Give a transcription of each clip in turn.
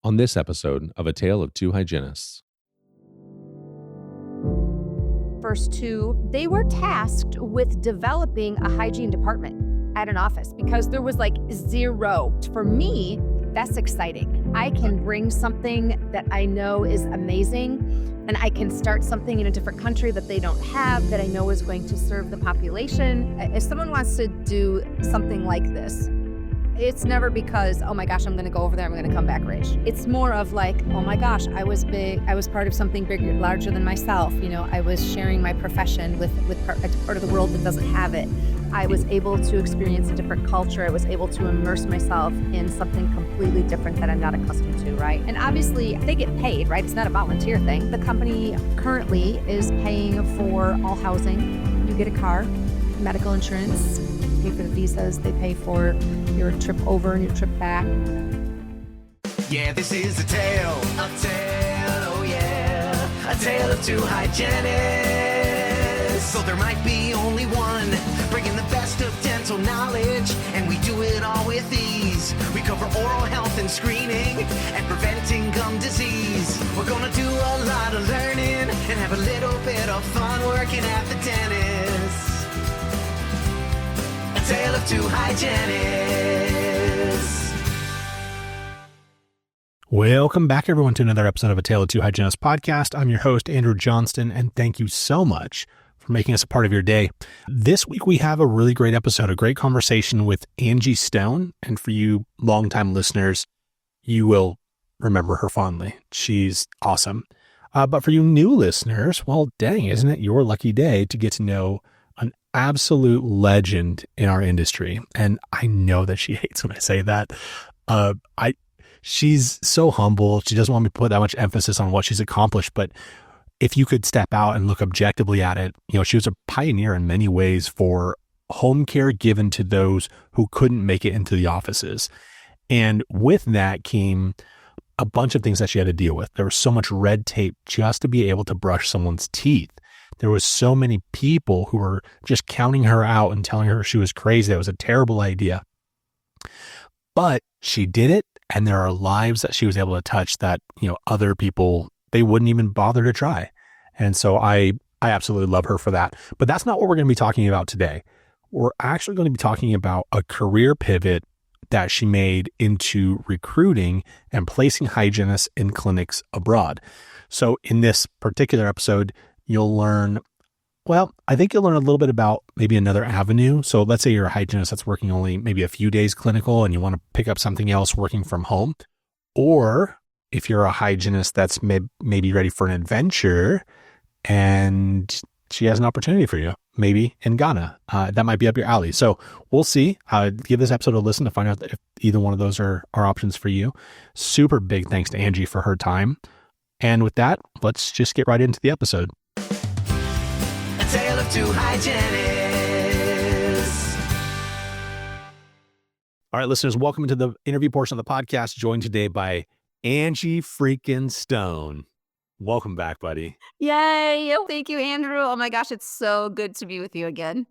on this episode of A Tale of Two Hygienists. First two, they were tasked with developing a hygiene department at an office because there was like zero. For me, that's exciting. I can bring something that I know is amazing, and I can start something in a different country that they don't have that I know is going to serve the population. If someone wants to do something like this, it's never because, oh my gosh, I'm going to go over there, I'm going to come back rich. It's more of like, oh my gosh, I was big, I was part of something bigger, larger than myself. You know, I was sharing my profession with a part of the world that doesn't have it. I was able to experience a different culture. I was able to immerse myself in something completely different that I'm not accustomed to, right? And obviously, they get paid, right? It's not a volunteer thing. The company currently is paying for all housing. You get a car, medical insurance, pay for the visas, they pay for your trip over and your trip back. Yeah, this is a tale, oh yeah, a tale of two hygienists. So there might be only one, bringing the best of dental knowledge, and we do it all with ease. We cover oral health and screening, and preventing gum disease. We're gonna do a lot of learning, and have a little bit of fun working at the dentist. A tale of two hygienists. Welcome back, everyone, to another episode of A Tale of Two Hygienists podcast. I'm your host, Andrew Johnston, and thank you so much for making us a part of your day. This week, we have a really great episode, a great conversation with Angie Stone. And for you longtime listeners, you will remember her fondly. She's awesome. But for you new listeners, well, dang, isn't it your lucky day to get to know an absolute legend in our industry? And I know that she hates when I say that. She's so humble. She doesn't want me to put that much emphasis on what she's accomplished. But if you could step out and look objectively at it, you know, she was a pioneer in many ways for home care given to those who couldn't make it into the offices. And with that came a bunch of things that she had to deal with. There was so much red tape just to be able to brush someone's teeth. There was so many people who were just counting her out and telling her she was crazy. That was a terrible idea. But she did it. And there are lives that she was able to touch that, you know, other people, they wouldn't even bother to try. And so I absolutely love her for that. But that's not what we're going to be talking about today. We're actually going to be talking about a career pivot that she made into recruiting and placing hygienists in clinics abroad. So in this particular episode, you'll learn, well, I think you'll learn a little bit about maybe another avenue. So let's say you're a hygienist that's working only maybe a few days clinical and you want to pick up something else working from home. Or if you're a hygienist that's maybe ready for an adventure and she has an opportunity for you, maybe in Ghana, that might be up your alley. So we'll see. Give this episode a listen to find out if either one of those are options for you. Super big thanks to Angie for her time. And with that, let's just get right into the episode. Tale of two hygienists. All right, listeners, welcome to the interview portion of the podcast, joined today by Angie freaking Stone. Welcome back, buddy. Yay. Thank you, Andrew. Oh my gosh, it's so good to be with you again.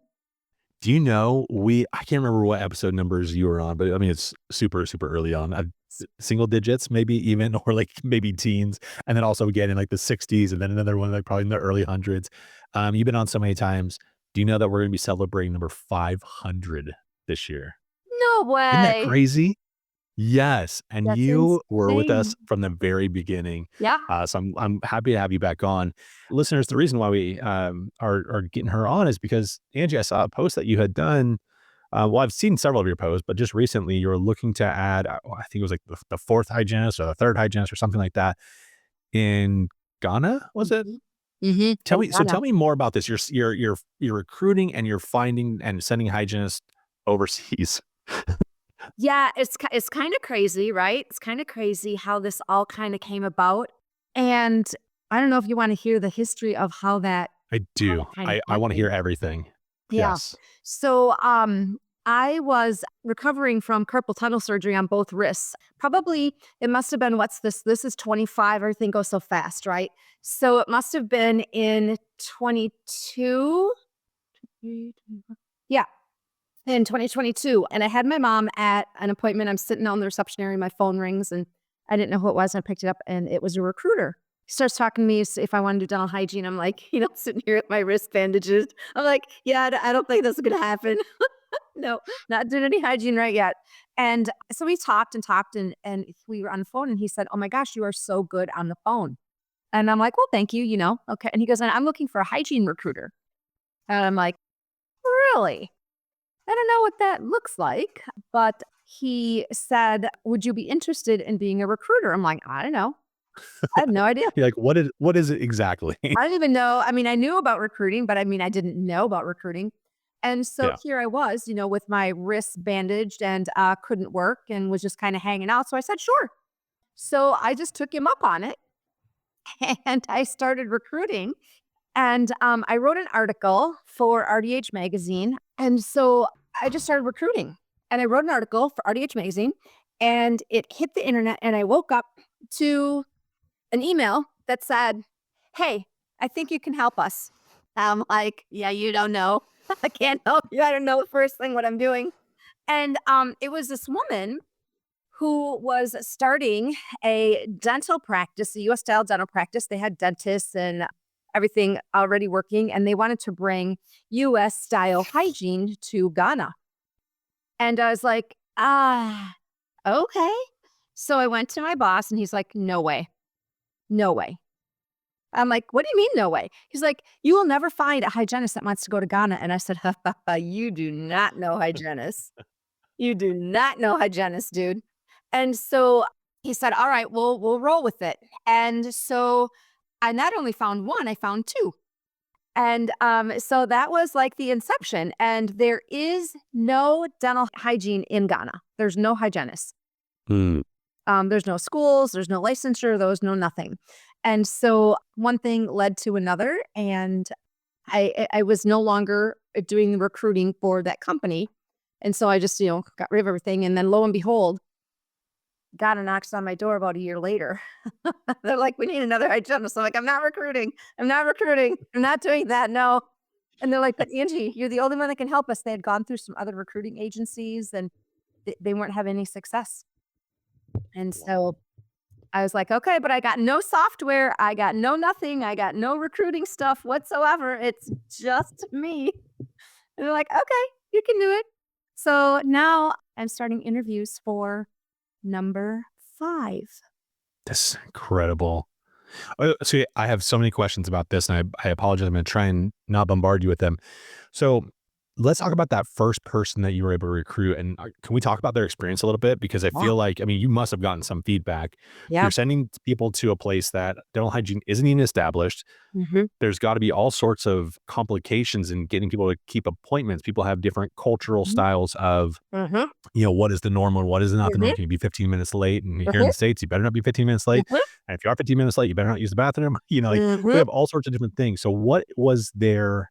Do you know, I can't remember what episode numbers you were on, but I mean, it's super, super early on. Single digits, maybe even, or like maybe teens. And then also again in like the 60s, and then another one like probably in the early hundreds. You've been on so many times. Do you know that we're going to be celebrating number 500 this year? No way. Isn't that crazy? Yes. And That's you were with us insane. from the very beginning. Yeah. So I'm happy to have you back on. Listeners, the reason why we are getting her on is because, Angie, I saw a post that you had done. Well, I've seen several of your posts, but just recently you were looking to add, I think it was like the fourth hygienist or the third hygienist or something like that in Ghana, was it? Mm-hmm. Tell me more about this. You're recruiting and you're finding and sending hygienists overseas. Yeah, it's kind of crazy, right? It's kind of crazy how this all kind of came about. And I don't know if you want to hear the history of how that. I do. Kind of I want to hear everything. Yeah. Yes. So I was recovering from carpal tunnel surgery on both wrists. Probably, it must have been, what's this? This is 25. Everything goes so fast, right? So it must have been in 22. Yeah. In 2022. And I had my mom at an appointment. I'm sitting on the reception area. My phone rings and I didn't know who it was. I picked it up and it was a recruiter. He starts talking to me if I want to do dental hygiene. I'm like, sitting here with my wrist bandages. I'm like, yeah, I don't think that's going to happen. No, not doing any hygiene right yet. And so we talked and we were on the phone and he said, oh my gosh, you are so good on the phone. And I'm like, well, thank you, okay. And he goes, I'm looking for a hygiene recruiter. And I'm like, really? I don't know what that looks like, but he said, would you be interested in being a recruiter? I'm like, I don't know. I have no idea. You're like, what is it exactly? I don't even know. I mean, I knew about recruiting, but I didn't know about recruiting. And so Yeah. here I was, with my wrists bandaged and couldn't work and was just kind of hanging out. So I said, sure. So I just took him up on it and I started recruiting. And I wrote an article for RDH magazine. And so I just started recruiting. And I wrote an article for RDH magazine and it hit the internet. And I woke up to an email that said, hey, I think you can help us. I'm like, yeah, you don't know. I can't help you. I don't know the first thing what I'm doing. And it was this woman who was starting a dental practice, a U.S. style dental practice. They had dentists and everything already working, and they wanted to bring U.S. style hygiene to Ghana. And I was like, okay. So I went to my boss and he's like, no way. No way. I'm like, what do you mean, no way? He's like, you will never find a hygienist that wants to go to Ghana. And I said, you do not know hygienists. You do not know hygienists, dude. And so he said, all right, we'll roll with it. And so I not only found one, I found two. And so that was like the inception. And there is no dental hygiene in Ghana. There's no hygienists. Mm. There's no schools, there's no licensure, there's no nothing. And so one thing led to another, and I was no longer doing the recruiting for that company. And so I just, got rid of everything. And then lo and behold, Ghana knocks on my door about a year later. They're like, we need another hygienist. I'm like, I'm not recruiting. I'm not doing that. No. And they're like, but Angie, you're the only one that can help us. They had gone through some other recruiting agencies and they weren't having any success. And so I was like, okay, but I got no software. I got no nothing. I got no recruiting stuff whatsoever. It's just me. And they're like, okay, you can do it. So now I'm starting interviews for number 5. That's incredible. So I have so many questions about this, and I apologize. I'm going to try and not bombard you with them. So let's talk about that first person that you were able to recruit. And can we talk about their experience a little bit? Because I feel like, you must have gotten some feedback. Yeah. You're sending people to a place that dental hygiene isn't even established. Mm-hmm. There's got to be all sorts of complications in getting people to keep appointments. People have different cultural styles of, what is the normal, what is not the norm. Can you be 15 minutes late? And here in the States, you better not be 15 minutes late. And if you are 15 minutes late, you better not use the bathroom. We have all sorts of different things. So what was their,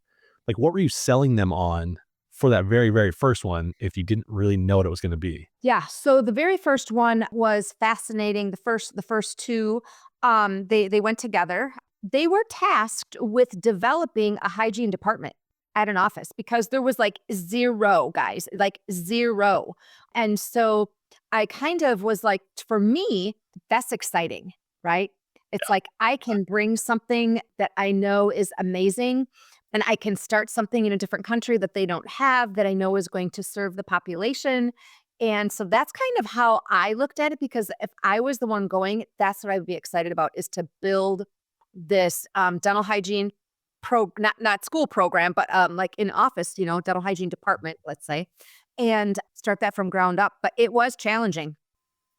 what were you selling them on for that very, very first one if you didn't really know what it was going to be? Yeah. So the very first one was fascinating. The first two, they went together. They were tasked with developing a hygiene department at an office because there was zero guys, zero. And so I kind of was like, for me, that's exciting, right? It's like I can bring something that I know is amazing. And I can start something in a different country that they don't have that I know is going to serve the population. And so that's kind of how I looked at it, because if I was the one going, that's what I would be excited about, is to build this dental hygiene not school program, but in office, dental hygiene department, let's say, and start that from ground up. But it was challenging.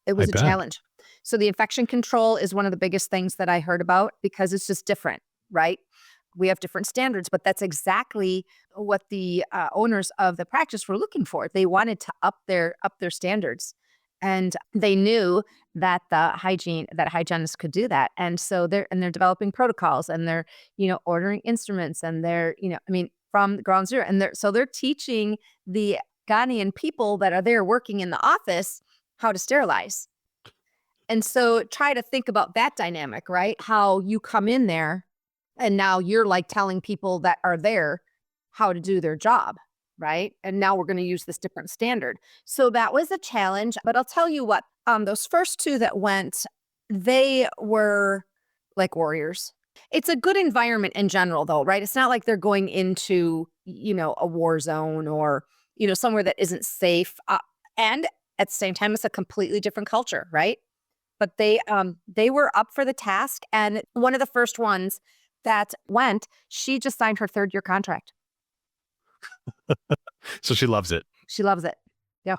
It was a challenge. So the infection control is one of the biggest things that I heard about because it's just different, right? We have different standards, but that's exactly what the owners of the practice were looking for. They wanted to up their standards, and they knew that hygienists could do that. And so they're developing protocols, and they're ordering instruments, and they're from ground zero, and they're teaching the Ghanaian people that are there working in the office how to sterilize. And so try to think about that dynamic, right? How you come in there and now you're telling people that are there how to do their job, right? And now we're going to use this different standard. So that was a challenge. But I'll tell you what, those first two that went, they were like warriors. It's a good environment in general, though, right? It's not like they're going into, a war zone or, somewhere that isn't safe. And at the same time, it's a completely different culture, right? But they were up for the task. And one of the first ones that went, she just signed her 3rd-year contract. So she loves it. She loves it. Yeah.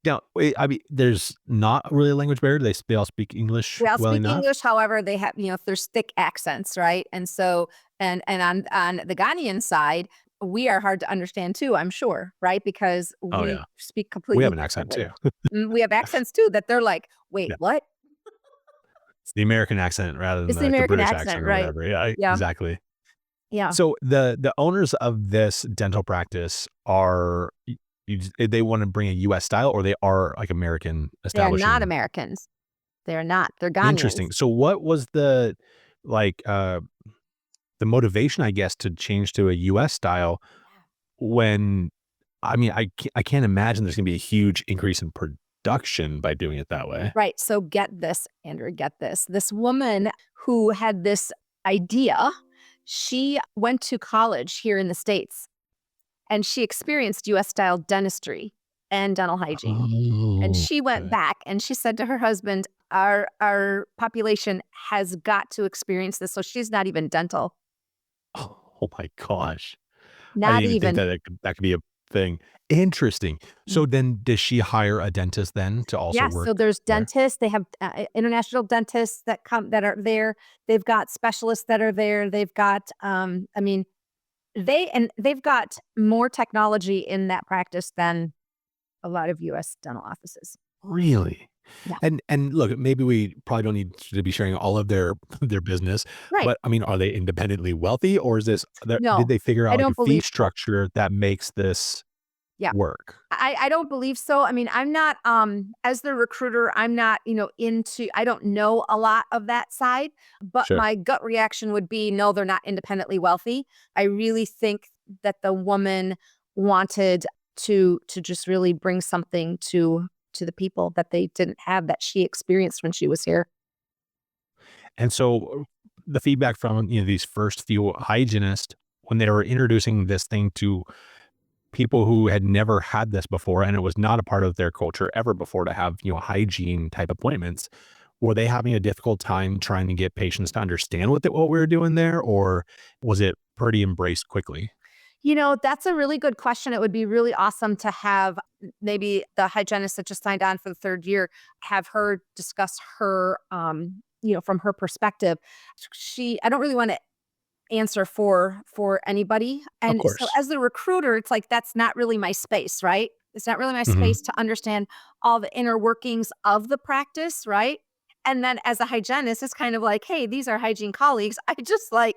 Now, I mean, there's not really a language barrier. They all speak English They all well speak enough. English, however, they have, there's thick accents, right? And so, and on the Ghanaian side, we are hard to understand too, I'm sure, right? Because Oh we yeah, speak we completely have an accent differently. too. We have accents too that they're like, wait, Yeah, what? it's the American accent rather than It's the like the American British accent, accent or right? whatever. Yeah, Yeah. exactly. Yeah. So the owners of this dental practice are they want to bring a U.S. style, or they are like American They are not establishing. Americans. They're not. They're Ghanaians. Interesting. So what was like the motivation, I guess, to change to a U.S. style when, I mean, I can't imagine there's gonna be a huge increase in production by doing it that way. Right. So get this, Andrew, get this. This woman who had this idea, she went to college here in the States and she experienced US style dentistry and dental hygiene. And Oh, she went okay. back and she said to her husband, our population has got to experience this. So she's not even dental. Oh my gosh. I Not didn't even think even. that that could be a thing. Interesting. So Mm. then does she hire a dentist then to also Yeah, work so there's there? dentists, they have, international dentists that are there. They've got specialists that are there. They've got, I mean, they've got more technology in that practice than a lot of US dental offices. Really? Yeah. And look, maybe we probably don't need to be sharing all of their their business, Right. but I mean, are they independently wealthy, or is this did No, they figure I out like a don't fee believe so. structure that makes this Yeah. work? I don't believe so. I mean, I'm not, as the recruiter, I'm not, into, I don't know a lot of that side, but Sure. my gut reaction would be, no, they're not independently wealthy. I really think that the woman wanted to just really bring something to the people that they didn't have that she experienced when she was here. And so the feedback from, these first few hygienists when they were introducing this thing to people who had never had this before, and it was not a part of their culture ever before to have, hygiene type appointments, were they having a difficult time trying to get patients to understand what we were doing there, or was it pretty embraced quickly? That's a really good question. It would be really awesome to have maybe the hygienist that just signed on for the 3rd year, have her discuss her, from her perspective. I don't really want to answer for anybody. Of And so course. as the recruiter, it's like that's not really my space, right? It's not really my Mhm. space to understand all the inner workings of the practice, right? And then as a hygienist, it's kind of like, hey, these are hygiene colleagues. I just like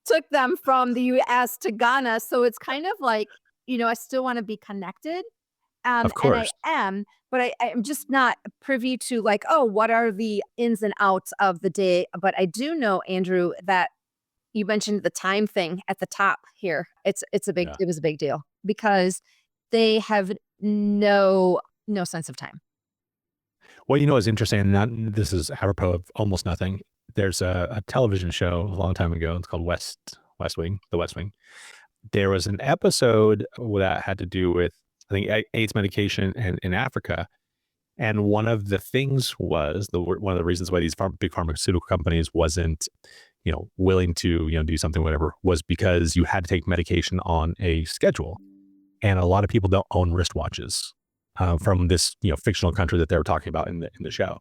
took them from the US to Ghana. So it's kind of like, I still want to be connected. Of And I course. am, but I'm just not privy to like, oh, what are the ins and outs of the day? But I do know, Andrew, that you mentioned the time thing at the top here. Yeah. It was a big deal because they have no sense of time. Well, it's interesting, and not this is apropos of almost nothing. There's a television show a long time ago. It's called West Wing, The West Wing. There was an episode that had to do with, I think, AIDS medication in Africa. And one of the things was one of the reasons why these big pharmaceutical companies wasn't, willing to, do something, whatever, was because you had to take medication on a schedule. And a lot of people don't own wristwatches from this, fictional country that they were talking about in the show.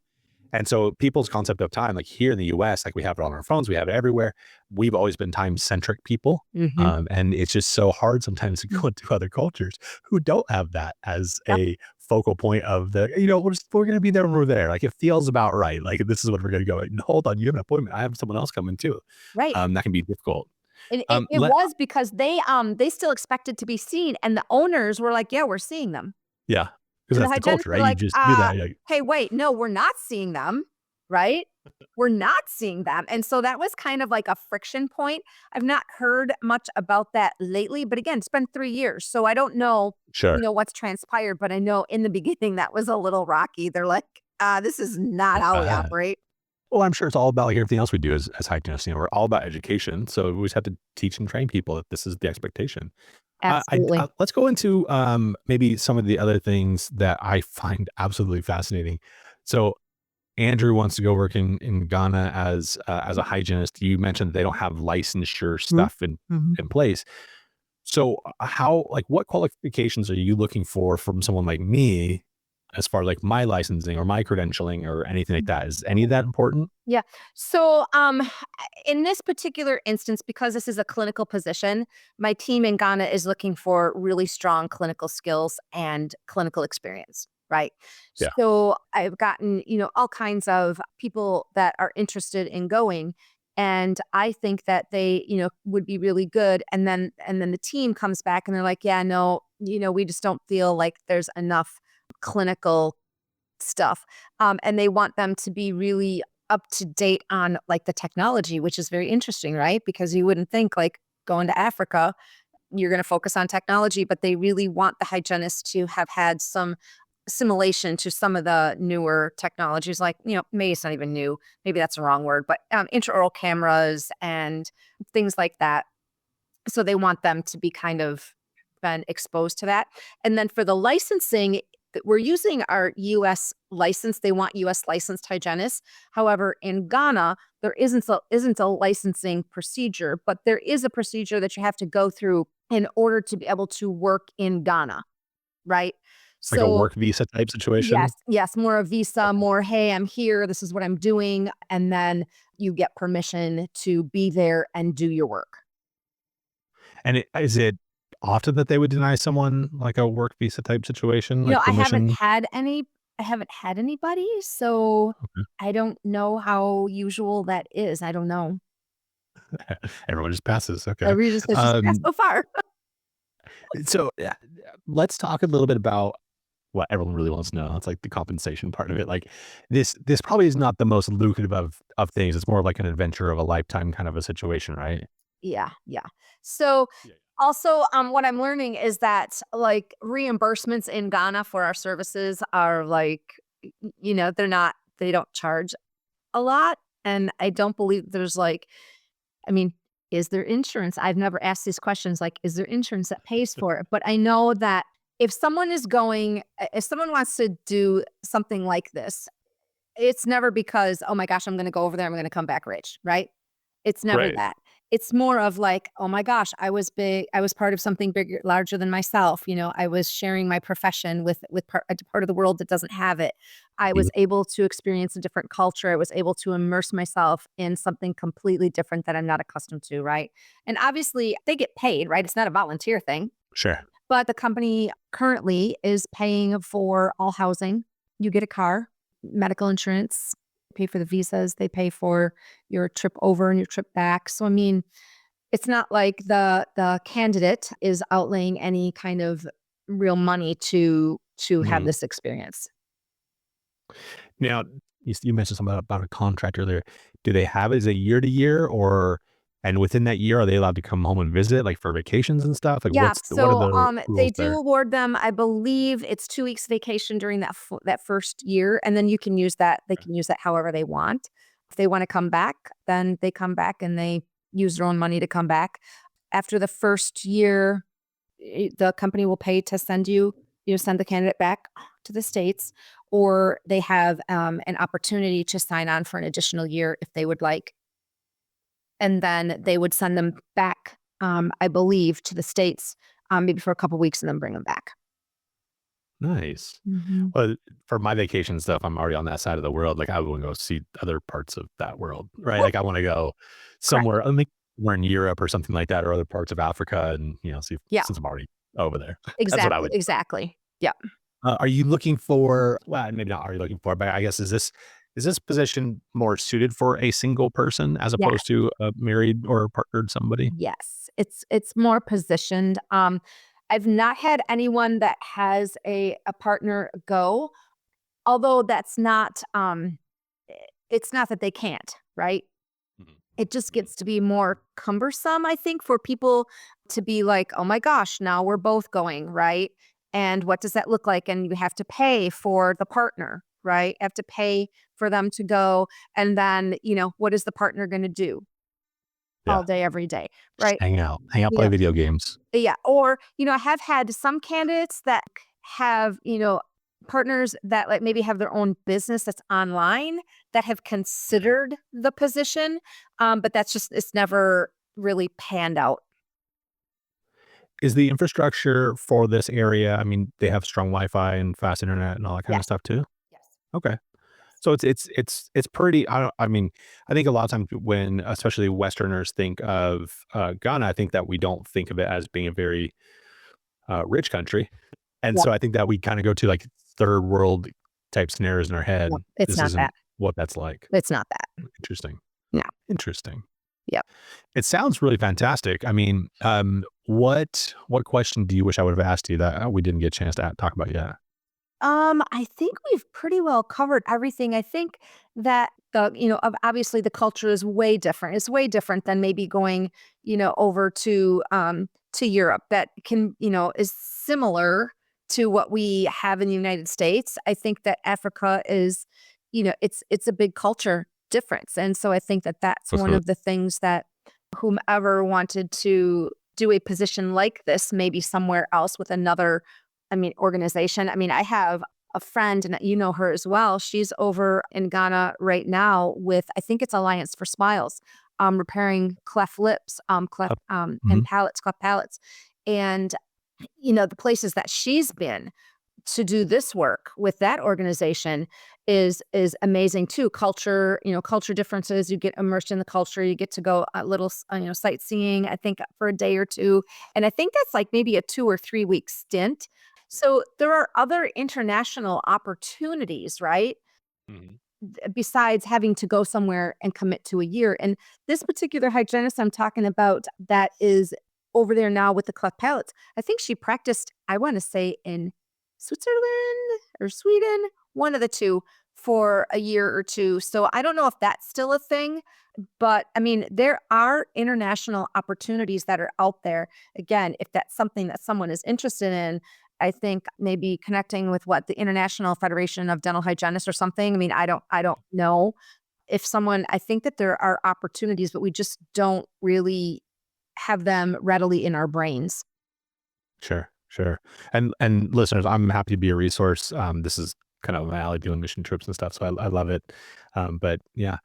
And so people's concept of time, like here in the US, like we have it on our phones, we have it everywhere. We've always been time centric people. Mhm. And it's just so hard sometimes to go into other cultures who don't have that as Yep. a focal point of we're going to be there when we're there. Like it feels about right. Like this is what we're going to go. Like, hold on, you have an appointment. I have someone else coming too. Right. That can be difficult. And it Let was because they still expected to be seen, and the owners were like, "Yeah, we're seeing them." Yeah, because And the that's the hygienists culture, were right? You like, just do that. Like, hey, wait, no, we're not seeing them, right? We're not seeing them." And so that was kind of like a friction point. I've not heard much about that lately, but again, it's been 3 years, so I don't know, sure. what's transpired, but I know in the beginning that was a little rocky. They're like, This is not how we Uh, operate. well, I'm sure it's all about like everything else we do as hygienists. We're all about education. So we always have to teach and train people that this is the expectation. Absolutely. Let's go into maybe some of the other things that I find absolutely fascinating. So Andrew wants to go work in Ghana as a hygienist. You mentioned they don't have licensure Mhm. stuff Mhm. in place. So how like what qualifications are you looking for from someone like me as far as like my licensing or my credentialing or anything like that? Is any of that important? Yeah. So, in this particular instance, because this is a clinical position, my team in Ghana is looking for really strong clinical skills and clinical experience, right? Yeah. So, I've gotten, all kinds of people that are interested in going. And I think that they, would be really good. And then the team comes back and they're like, yeah, no, we just don't feel like there's enough clinical stuff. And they want them to be really up to date on like the technology, which is very interesting, right? Because you wouldn't think like going to Africa, you're going to focus on technology, but they really want the hygienists to have had some assimilation to some of the newer technologies, like, maybe it's not even new, maybe that's the wrong word, but intraoral cameras and things like that. So they want them to be kind of been exposed to that. And then for the licensing, we're using our US license. They want US licensed hygienists. However, in Ghana, there isn't a licensing procedure, but there is a procedure that you have to go through in order to be able to work in Ghana, right? Like a So work visa type situation? yes, yes, more a visa, more, hey, I'm here, this is what I'm doing. And then you get permission to be there and do your work. And is it often that they would deny someone like a work visa type situation, You know, like I haven't permission? had any I haven't had anybody, so I don't know how usual that is. I don't know. Everyone just passes. Okay. Every just it's just passed Um, so far. so let's talk a little bit about what everyone really wants to know. It's like the compensation part of it. Like this probably is not the most lucrative of things. It's more of like an adventure of a lifetime kind of a situation, right? Yeah, yeah. So, Yeah. also, what I'm learning is that, like, reimbursements in Ghana for our services are, like, they don't charge a lot, and I don't believe there's, like I mean, is there insurance? I've never asked these questions, like, is there insurance that pays for it? But I know that if someone wants to do something like this, it's never because, "Oh my gosh, I'm gonna go over there, I'm gonna come back rich," right? It's never Right. that. It's more of like, "Oh my gosh, I was part of something bigger larger than myself," I was sharing my profession with a part of the world that doesn't have it. I Mhm. was able to experience a different culture, I was able to immerse myself in something completely different that I'm not accustomed to, right? And obviously, they get paid, right? It's not a volunteer thing, Sure. but the company currently is paying for all housing. You get a car, medical insurance, pay for the visas, they pay for your trip over and your trip back. So I mean, it's not like the candidate is outlaying any kind of real money to have Mhm. this experience. Now, you mentioned something about a contract earlier. Do they have it as a year to year or and within that year, are they allowed to come home and visit, like, for vacations and stuff? Like, Yeah, what are so, the they rules do there? award them, I believe it's 2 weeks vacation during that first year, and then they can use that however they want. If they wanna come back, then they come back and they use their own money to come back. After the first year, the company will pay to send the candidate back to the States, or they have, an opportunity to sign on for an additional year if they would like. And then they would send them back, I believe, to the States, maybe for a couple weeks and then bring them back. Nice. Mhm. Well, for my vacation stuff, I'm already on that side of the world. Like, I wanna go see other parts of that world, right? Well, Like, I wanna go correct. somewhere, I mean, we're in Europe or something like that, or other parts of Africa and, see Yeah, since I'm already over there. That's what I exactly, would exactly. Yeah. are you looking for well, maybe not are you looking for, but I guess is this position more suited for a single person as Yeah. opposed to a married or partnered somebody? Yes. It's more positioned. I've not had anyone that has a partner go, although that's not, it's not that they can't, right? Mhm, It just mhm. gets to be more cumbersome, I think, for people to be like, "Oh my gosh, now we're both going," right? And what does that look like? And you have to pay for the partner. right? I have to pay for them to go. And then, what is the partner going to do Yeah. all day, every day, Just right? hang out, You play know, video games. yeah. Or, I have had some candidates that have, partners that like maybe have their own business that's online that have considered the position. But it's never really panned out. Is the infrastructure for this area, I mean, they have strong Wi-Fi and fast internet and all that kind Yeah. of stuff too? Yes. Okay. So it's pretty, I mean, I think a lot of times when especially Westerners think of, Ghana, I think that we don't think of it as being a very, rich country. And Yep. so I think that we kinda go to, like, third world type scenarios in our head. Yep. It's This not isn't that. what that's like. It's not that. Interesting. No. Interesting. Yep. It sounds really fantastic. I mean, what question do you wish I would have asked you that we didn't get a chance to talk about yet? I think we've pretty well covered everything. I think that obviously the culture is way different. It's way different than maybe going, over to Europe that is similar to what we have in the United States. I think that Africa is, it's a big culture difference. And so I think that that's For one sure. of the things that whomever wanted to do a position like this, maybe somewhere else with another organization. I have a friend, and you know her as well. She's over in Ghana right now with, I think it's Alliance for Smiles, repairing cleft lips, and Mhm. palates, cleft palates. And, the places that she's been to do this work with that organization is amazing too. Culture differences. You get immersed in the culture. You get to go a little, sightseeing, I think for a day or two. And I think that's like maybe a 2 or 3 week stint. So there are other international opportunities, right? Mhm. Besides having to go somewhere and commit to a year. And this particular hygienist I'm talking about that is over there now with the cleft palates, I think she practiced, I want to say in Switzerland or Sweden, one of the two, for a year or two. So I don't know if that's still a thing, but there are international opportunities that are out there. Again, if that's something that someone is interested in, I think maybe connecting with the International Federation of Dental Hygienists or something. I don't know if someone, I think that there are opportunities, but we just don't really have them readily in our brains. Sure, sure. And listeners, I'm happy to be a resource. This is kind of my alley doing mission trips and stuff, so I love it. But yeah.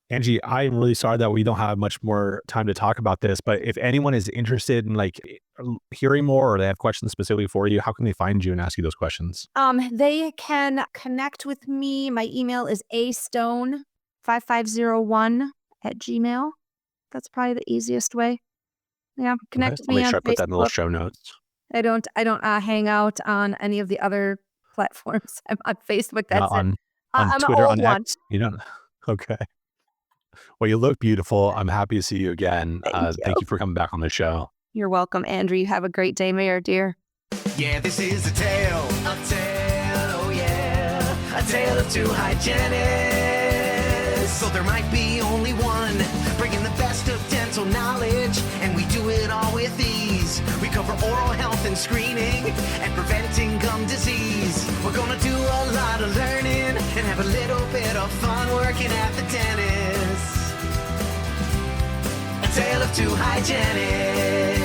Angie, I'm really sorry that we don't have much more time to talk about this, but if anyone is interested in like hearing more or they have questions specifically for you, how can they find you and ask you those questions? They can connect with me. My email is astone5501@gmail. That's probably the easiest way. Yeah, Okay. connect with I'll me make on sure I put that in the little Facebook. show notes. I don't hang out on any of the other platforms. I'm on Facebook. Not That's it. on I'm an Twitter, old on one. X. You don't. Okay. Well, you look beautiful. I'm happy to see you again. Thank you. Thank you for coming back on the show. You're welcome, Andrew. You have a great day, Mayor dear. Yeah, this is a tale, oh yeah, a tale of two hygienists. So there might be only one, bringing the best of dental knowledge, and we do it all with ease. We cover oral health and screening, and preventing gum disease. We're gonna do a lot of learning, and have a little bit of fun working at the dentist. A tale of two hygienists.